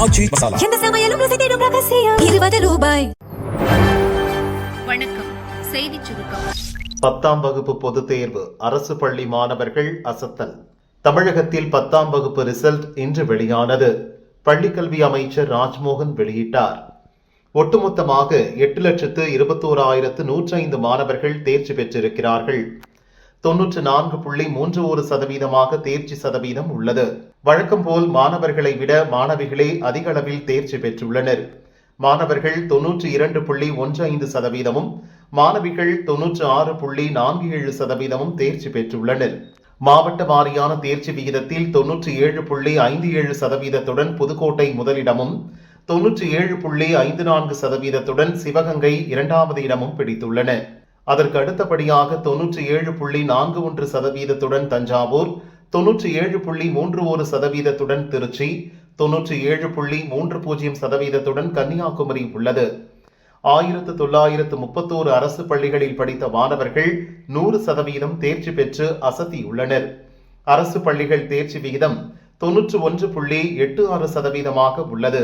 ஆச்சி மசாலா. எந்த சமையலும் ருசி தேடும் ரகசியம். 20 ரூபாய். வணக்கம். செய்திச் சுருக்கம். 10ஆம் வகுப்பு பொதுத் தேர்வு அரசு பள்ளி மாணவர்கள் அசத்தல். தமிழகத்தில் 10ஆம் வகுப்பு ரிசல்ட் இன்று வெளியானது. பள்ளிக்கல்வி அமைச்சர் ராஜ்மோகன் வெளியிட்டார். ஒட்டுமொத்தமாக 8,21,105 மாணவர்கள் தேர்ச்சி பெற்றிருக்கிறார்கள். 94.31% தேர்ச்சி சதவீதம் உள்ளது. வழக்கம் போல் மாணவர்களை விட மாணவிகளே அதிக அளவில் தேர்ச்சி பெற்றுள்ளனர். மாணவர்கள் 92.15%, மாணவிகள் 96.47% தேர்ச்சி பெற்றுள்ளனர். மாவட்ட வாரியான தேர்ச்சி விகிதத்தில் 97.57%, புதுக்கோட்டை முதலிடமும் 97.54%, சிவகங்கை இரண்டாவது இடமும் பிடித்துள்ளன. அதற்கு அடுத்தபடியாக 97.41% தஞ்சாவூர், 97.31% திருச்சி, 97.30% கன்னியாகுமரி உள்ளது. 1931 அரசு பள்ளிகளில் படித்த மாணவர்கள் 100% தேர்ச்சி பெற்று அசத்தியுள்ளனர். அரசு பள்ளிகள் தேர்ச்சி விகிதம் 91.86% உள்ளது.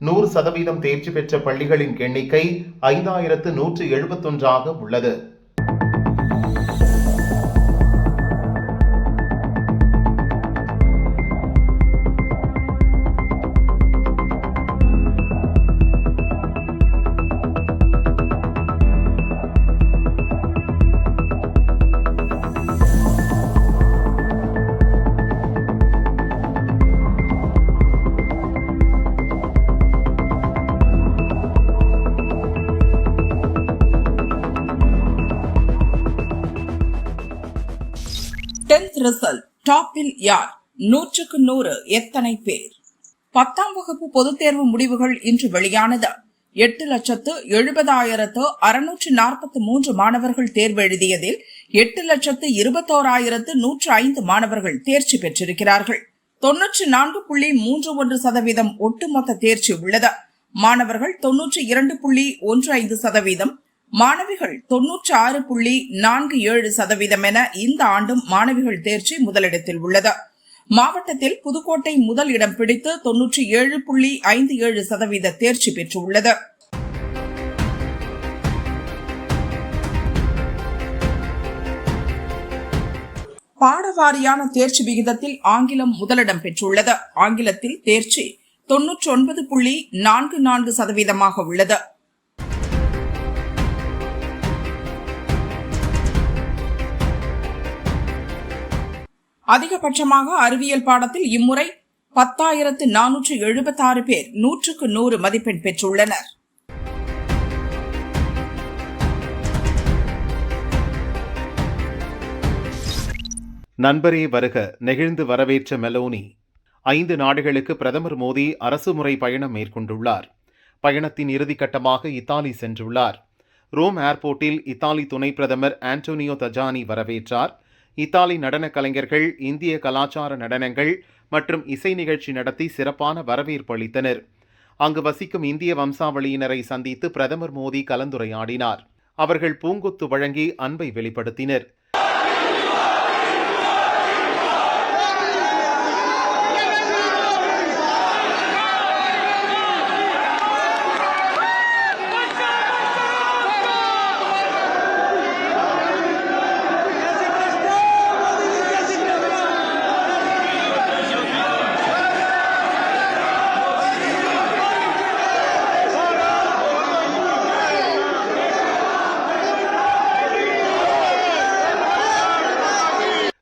100% தேர்ச்சி பெற்ற பள்ளிகளின் எண்ணிக்கை 5171 உள்ளது. ரிசல்ட் டாப்பில் யார்? 100க்கு 100 எத்தனை பேர்? 10ஆம் வகுப்பு பொதுத் தேர்வு முடிவுகள் இன்று வெளியானது. 8,70,643 மாணவர்கள் தேர்வு எழுதியதில் 8,21,105 மாணவர்கள் தேர்ச்சி பெற்றிருக்கிறார்கள். 94.31% ஒட்டுமொத்த தேர்ச்சி உள்ளது. மாணவர்கள் 92.15%, மாணவிகள் 96.47% என இந்த ஆண்டும் மாணவிகள் தேர்ச்சி முதலிடத்தில் உள்ளது. மாவட்டத்தில் புதுக்கோட்டை முதல் இடம் பிடித்து 97.57% தேர்ச்சி பெற்றுள்ளது. பாடவாரியான தேர்ச்சி விகிதத்தில் ஆங்கிலம் முதலிடம் பெற்றுள்ளது. ஆங்கிலத்தில் தேர்ச்சி 99.44% உள்ளது. அதிகபட்சமாக அறிவியல் பாடத்தில் இம்முறை 10,476 பேர் 100க்கு 100 மதிப்பெண் பெற்றுள்ளனர். நண்பரே வருக, நெகிழ்ந்து வரவேற்ற மெலோனி. 5 நாடுகளுக்கு பிரதமர் மோடி அரசுமுறை பயணம் மேற்கொண்டுள்ளார். பயணத்தின் இறுதிக்கட்டமாக இத்தாலி சென்றுள்ளார். ரோம் ஏர்போர்ட்டில் இத்தாலி துணை பிரதமர் ஆண்டோனியோ தஜானி வரவேற்றார். இத்தாலி நடன கலைஞர்கள் இந்திய கலாச்சார நடனங்கள் மற்றும் இசை நிகழ்ச்சி நடத்தி சிறப்பான வரவேற்பு அளித்தனர். அங்கு வசிக்கும் இந்திய வம்சாவளியினரை சந்தித்து பிரதமர் மோடி கலந்துரையாடினார். அவர்கள் பூங்கொத்து வழங்கி அன்பை வெளிப்படுத்தினர்.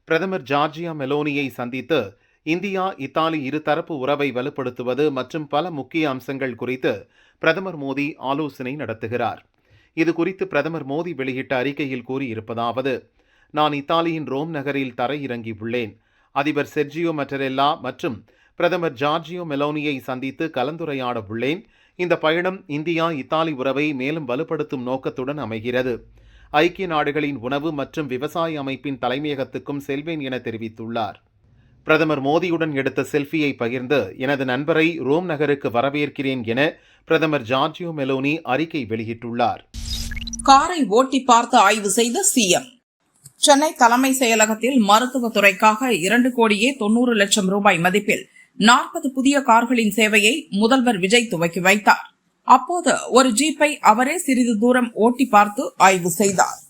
பிரதமர் ஜார்ஜியா மெலோனியை சந்தித்து இந்தியா இத்தாலி இருதரப்பு உறவை வலுப்படுத்துவது மற்றும் பல முக்கிய அம்சங்கள் குறித்து பிரதமர் மோடி ஆலோசனை நடத்துகிறார். இது குறித்து பிரதமர் மோடி வெளியிட்ட அறிக்கையில் கூறியிருப்பதாவது: நான் இத்தாலியின் ரோம் நகரில் தரையிறங்கியுள்ளேன். அதிபர் செர்ஜியோ மட்டரெல்லா மற்றும் பிரதமர் ஜார்ஜியோ மெலோனியை சந்தித்து கலந்துரையாட உள்ளேன். இந்த பயணம் இந்தியா இத்தாலி உறவை மேலும் வலுப்படுத்தும் நோக்கத்துடன் அமைகிறது. ஐக்கிய நாடுகளின் உணவு மற்றும் விவசாய அமைப்பின் தலைமையகத்துக்கும் செல்வேன் என தெரிவித்துள்ளார். பிரதமர் மோடியுடன் எடுத்த செல்ஃபியை பகிர்ந்து எனது நண்பரை ரோம் நகருக்கு வரவேற்கிறேன் என பிரதமர் ஜார்ஜியோ மெலோனி அறிக்கை வெளியிட்டுள்ளார். காரை ஓட்டி பார்த்து ஆய்வு செய்த சிஎம். சென்னை தலைமை செயலகத்தில் மருத்துவத்துறைக்காக 2,90,00,000 ரூபாய் மதிப்பில் 40 புதிய கார்களின் சேவையை முதல்வர் விஜய் துவக்கி வைத்தார். அப்போது ஒரு ஜீப்பை அவரே சிறிது தூரம் ஓட்டி பார்த்து ஆய்வு செய்தார்.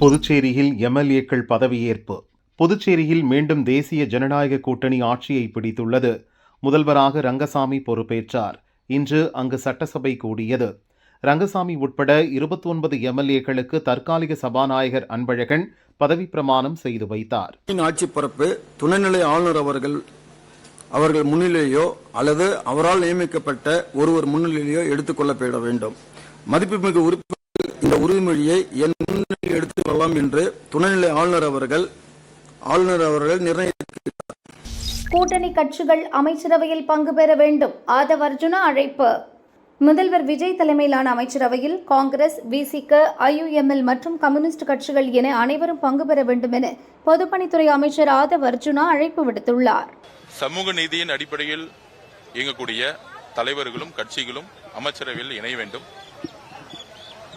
புதுச்சேரியில் எம்எல்ஏக்கள் பதவியேற்பு. புதுச்சேரியில் மீண்டும் தேசிய ஜனநாயக கூட்டணி ஆட்சியை பிடித்துள்ளது. முதல்வராக ரங்கசாமி பொறுப்பேற்றார். இன்று அங்கு சட்டசபை கூடியது. ரங்கசாமி உட்பட 29 எம்எல்ஏக்களுக்கு தற்காலிக சபாநாயகர் அன்பழகன் பதவி பிரமாணம் செய்து வைத்தார். ஆட்சி பொறுப்பு துணைநிலை ஆளுநர் அவர்கள் முன்னிலையோ அல்லது அவரால் நியமிக்கப்பட்ட ஒருவர் முன்னிலையோ எடுத்துக் கொள்ளப்பட வேண்டும். மதிப்புமிகு உறுப்பினர் இந்த உறுதிமொழியை என் முன்னிலையில் எடுத்துக் கொள்ளலாம் என்று துணைநிலை ஆளுநர் அவர்கள் நிர்ணயித்தார். கூட்டணி கட்சிகள் அமைச்சரவையில் பங்கு பெற வேண்டும். ஆதவ் அர்ஜுனா அழைப்பு. முதல்வர் விஜய் தலைமையிலான அமைச்சரவையில் காங்கிரஸ், விசிக, ஐயுஎம்எல் மற்றும் கம்யூனிஸ்ட் கட்சிகள் என அனைவரும் பங்கு பெற வேண்டும் என பொதுப்பணித்துறை அமைச்சர் ஆதவ் அர்ஜுனா அழைப்பு விடுத்துள்ளார். சமூக நீதியின் அடிப்படையில் இயங்கக்கூடிய தலைவர்களும் கட்சிகளும் அமைச்சரவையில் இணைய வேண்டும்.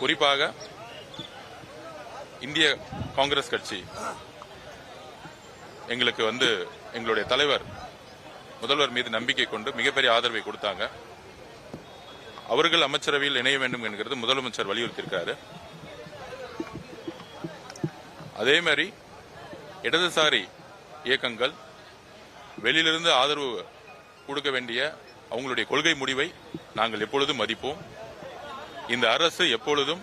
குறிப்பாக இந்திய காங்கிரஸ் கட்சி எங்களுக்கு எங்களுடைய தலைவர் முதல்வர் மீது நம்பிக்கை கொண்டு மிகப்பெரிய ஆதரவை கொடுத்தாங்க. அவர்கள் அமைச்சரவையில் இணைய வேண்டும் என்கிறது முதலமைச்சர் வலியுறுத்தியிருக்கிறாரு. அதே மாதிரி இடதுசாரி இயக்கங்கள் வெளியிலிருந்து ஆதரவு கொடுக்க வேண்டிய அவங்களுடைய கொள்கை முடிவை நாங்கள் எப்பொழுதும் மதிப்போம். இந்த அரசு எப்பொழுதும்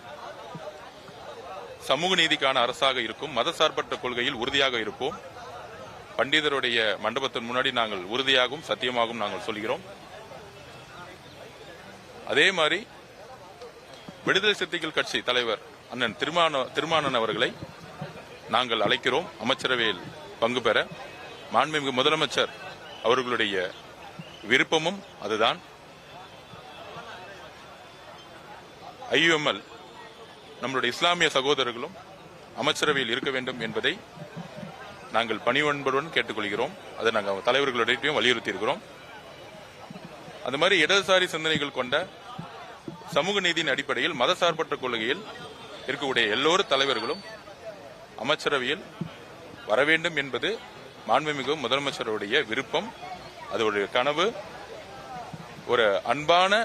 சமூக நீதிக்கான அரசாக இருக்கும். மதசார்பற்ற கொள்கையில் உறுதியாக இருப்போம். பண்டிதருடைய மண்டபத்தின் முன்னாடி நாங்கள் உறுதியாகவும் சத்தியமாகவும் நாங்கள் சொல்கிறோம். அதே மாதிரி விடுதலை சிறுத்தைகள் கட்சி தலைவர் அண்ணன் திருமானன் அவர்களை நாங்கள் அழைக்கிறோம் அமைச்சரவையில் பங்கு பெற. மாண்புமிகு முதலமைச்சர் அவர்களுடைய விருப்பமும் அதுதான். ஐயுஎம்எல் நம்முடைய இஸ்லாமிய சகோதரர்களும் அமைச்சரவையில் இருக்க வேண்டும் என்பதை நாங்கள் பணிவன்புடன் கேட்டுக்கொள்கிறோம். அதை நாங்கள் தலைவர்களிடையும் வலியுறுத்தி இருக்கிறோம். அந்த மாதிரி இடதுசாரி சிந்தனைகள் கொண்ட சமூக நீதியின் அடிப்படையில் மதசார்பற்ற கொள்கையில் இருக்கக்கூடிய எல்லோரும் தலைவர்களும் அமைச்சரவையில் வர வேண்டும் என்பது மாண்புமிகு முதலமைச்சருடைய விருப்பம். அதோடைய கனவு. ஒரு அன்பான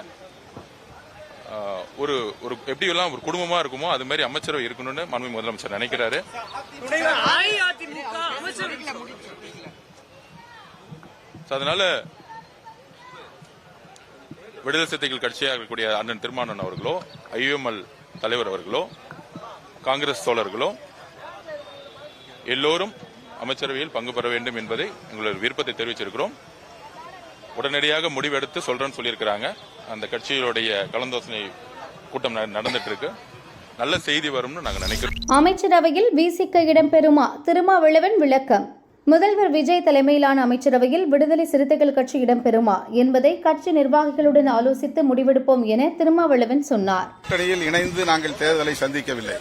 ஒரு எப்படி எல்லாம் ஒரு குடும்பமா இருக்குமோ அது மாதிரி அமைச்சரவை இருக்கணும்னு மாண்புமிகு முதலமைச்சர் நினைக்கிறாரு. அதனால விடுதலை சிறுத்தைகள் கட்சியாக இருக்கக்கூடிய அண்ணன் திருமானன் அவர்களோ, ஐயுஎம்எல் தலைவர் அவர்களோ, காங்கிரஸ் தோழர்களோ எல்லோரும் அமைச்சரவையில் பங்கு பெற வேண்டும் என்பதை எங்களுடைய விருப்பத்தை தெரிவிச்சிருக்கிறோம். உடனடியாக முடிவெடுத்து சொல்றேன்னு சொல்லியிருக்கிறாங்க. அந்த கட்சிகளுடைய கலந்தாலோசனை கூட்டம் நடந்துட்டு இருக்கு. நல்ல செய்தி வரும்னு நாங்கள் நினைக்கிறோம். அமைச்சரவையில் விசிக இடம்பெறுமா? திருமாவளவன் விளக்கம். முதல்வர் விஜய் தலைமையிலான அமைச்சரவையில் விடுதலை சிறுத்தைகள் கட்சி இடம்பெறுமா என்பதை கட்சி நிர்வாகிகளுடன் ஆலோசித்து முடிவெடுப்போம் என திருமாவளவன் சொன்னார். கூட்டணியில் இணைந்து நாங்கள் தேர்தலை சந்திக்கவில்லை.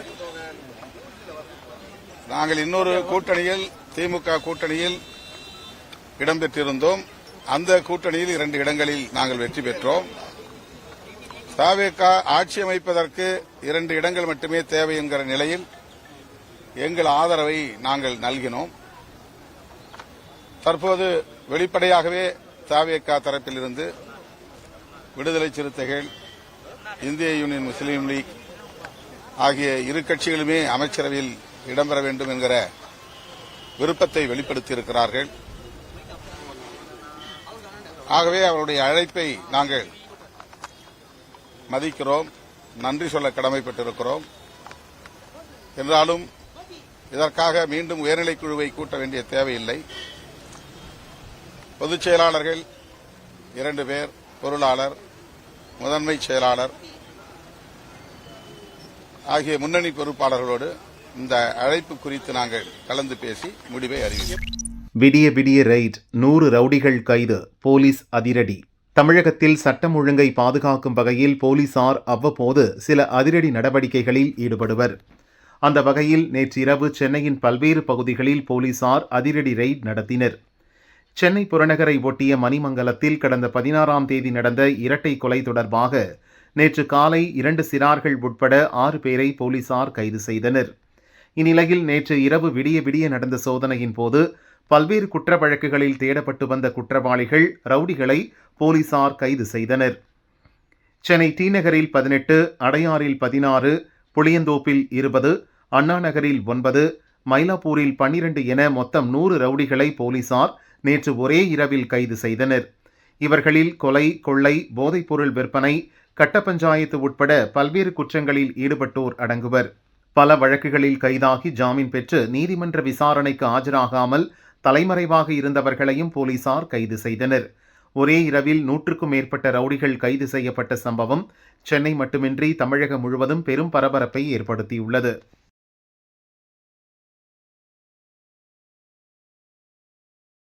நாங்கள் இன்னொரு கூட்டணியில், திமுக கூட்டணியில் இடம்பெற்றிருந்தோம். அந்த கூட்டணியில் 2 இடங்களில் நாங்கள் வெற்றி பெற்றோம். தவேக ஆட்சி அமைப்பதற்கு 2 இடங்கள் மட்டுமே தேவை என்கிற நிலையில் எங்கள் ஆதரவை நாங்கள் நல்கினோம். தற்போது வெளிப்படையாகவே தவேக தரப்பிலிருந்து விடுதலை சிறுத்தைகள், இந்திய யூனியன் முஸ்லீம் லீக் ஆகிய 2 கட்சிகளுமே அமைச்சரவையில் இடம்பெற வேண்டும் என்கிற விருப்பத்தை வெளிப்படுத்தியிருக்கிறார்கள். ஆகவே அவருடைய அழைப்பை நாங்கள் மதிக்கிறோம், நன்றி சொல்ல கடமைப்பட்டிருக்கிறோம். என்றாலும் இதற்காக மீண்டும் உயர்நிலைக் குழுவை கூட்ட வேண்டிய தேவையில்லை. பொதுச் செயலாளர்கள் 2 பேர், பொருளாளர், முதன்மை செயலாளர் ஆகிய முன்னணி பொறுப்பாளர்களோடு இந்த அழைப்பு குறித்து நாங்கள் கலந்து பேசி முடிவை அறிவிப்போம். விடிய விடிய ரெய்ட், 100 ரவுடிகள் கைது, போலீஸ் அதிரடி. தமிழகத்தில் சட்டம் ஒழுங்கை பாதுகாக்கும் வகையில் போலீசார் அவ்வப்போது சில அதிரடி நடவடிக்கைகளில் ஈடுபடுவர். அந்த வகையில் நேற்றிரவு சென்னையின் பல்வேறு பகுதிகளில் போலீசார் அதிரடி ரெய்ட் நடத்தினர். சென்னை புறநகரை ஒட்டிய மணிமங்கலத்தில் கடந்த 16ஆம் தேதி நடந்த இரட்டை கொலை தொடர்பாக நேற்று காலை 2 சிறார்கள் உட்பட 6 பேரை போலீசார் கைது செய்தனர். இந்நிலையில் நேற்று இரவு விடிய விடிய நடந்த சோதனையின் போது பல்வேறு குற்ற வழக்குகளில் தேடப்பட்டு வந்த குற்றவாளிகள், ரவுடிகளை போலீசார் கைது செய்தனர். சென்னை டி நகரில் 18, அடையாறில் 16, புளியந்தோப்பில் 20, அண்ணா நகரில் 9, மயிலாப்பூரில் 12 என மொத்தம் 100 ரவுடிகளை போலீசார் நேற்று ஒரே இரவில் கைது செய்தனர். இவர்களில் கொலை, கொள்ளை, போதைப்பொருள் விற்பனை, கட்ட பஞ்சாயத்து உட்பட பல்வேறு குற்றங்களில் ஈடுபட்டோர் அடங்குவர். பல வழக்குகளில் கைதாகி ஜாமீன் பெற்று நீதிமன்ற விசாரணைக்கு ஆஜராகாமல் தலைமறைவாக இருந்தவர்களையும் போலீசார் கைது செய்தனர். ஒரே இரவில் 100க்கும் மேற்பட்ட ரவுடிகள் கைது செய்யப்பட்ட சம்பவம் சென்னை மட்டுமின்றி தமிழகம் முழுவதும் பெரும் பரபரப்பை ஏற்படுத்தியுள்ளது.